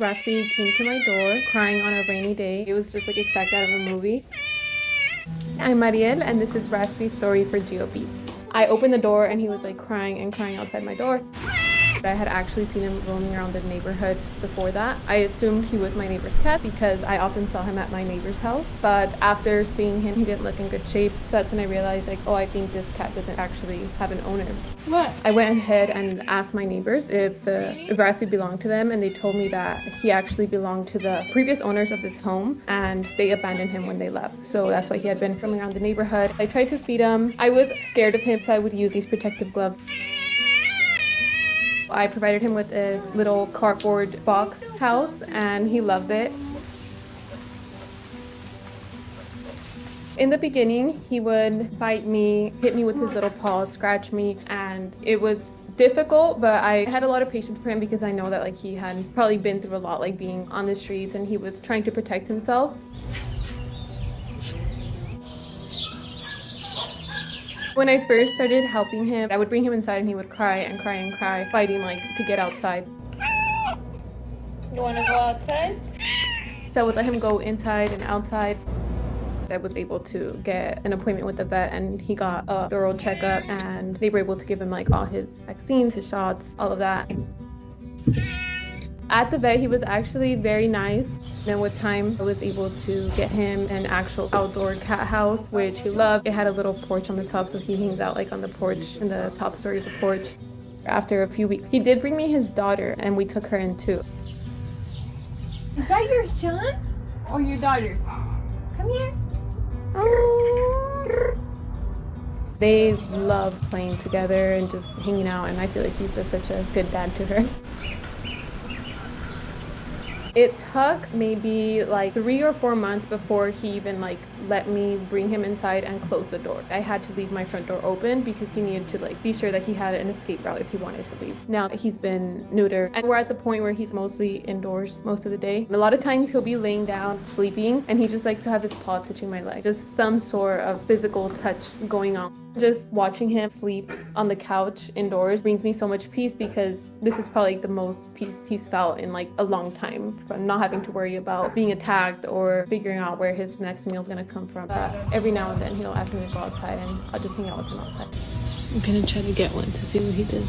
Raspy came to my door crying on a rainy day. It was just like exact out of a movie. I'm Mariel and this is Raspy's story for GeoBeats. I opened the door and he was like crying and crying outside my door. I had actually seen him roaming around the neighborhood before that. I assumed he was my neighbor's cat because I often saw him at my neighbor's house. But after seeing him, he didn't look in good shape. So that's when I realized like, oh, I think this cat doesn't actually have an owner. What? I went ahead and asked my neighbors if Raspy belonged to them, and they told me that he actually belonged to the previous owners of this home and they abandoned him when they left. So that's why he had been roaming around the neighborhood. I tried to feed him. I was scared of him, so I would use these protective gloves. I provided him with a little cardboard box house and he loved it. In the beginning, he would bite me, hit me with his little paws, scratch me, and it was difficult, but I had a lot of patience for him because I know that like he had probably been through a lot, like being on the streets, and he was trying to protect himself. When I first started helping him, I would bring him inside and he would cry and cry and cry, fighting like to get outside. You want to go outside? So I would let him go inside and outside. I was able to get an appointment with the vet and he got a thorough checkup and they were able to give him like all his vaccines, his shots, all of that. At the vet, he was actually very nice. Then with time, I was able to get him an actual outdoor cat house, which he loved. It had a little porch on the top, so he hangs out like on the porch, in the top story of the porch. After a few weeks, he did bring me his daughter and we took her in too. Is that your son or your daughter? Come here. They love playing together and just hanging out, and I feel like he's just such a good dad to her. It took maybe like 3 or 4 months before he even like let me bring him inside and close the door. I had to leave my front door open because he needed to like be sure that he had an escape route if he wanted to leave. Now he's been neutered and we're at the point where he's mostly indoors most of the day. And a lot of times he'll be laying down sleeping and he just likes to have his paw touching my leg. Just some sort of physical touch going on. Just watching him sleep on the couch indoors brings me so much peace because this is probably the most peace he's felt in like a long time, from not having to worry about being attacked or figuring out where his next meal is going to come from. But every now and then he'll ask me to go outside and I'll just hang out with him outside. I'm gonna try to get one to see what he does.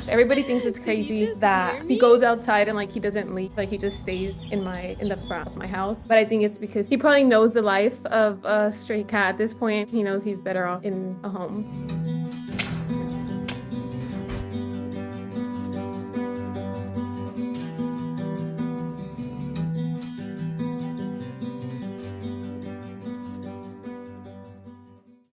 Everybody thinks it's crazy that he goes outside and like he doesn't leave, like he just stays in the front of my house. But I think it's because he probably knows the life of a stray cat at this point. He knows he's better off in a home.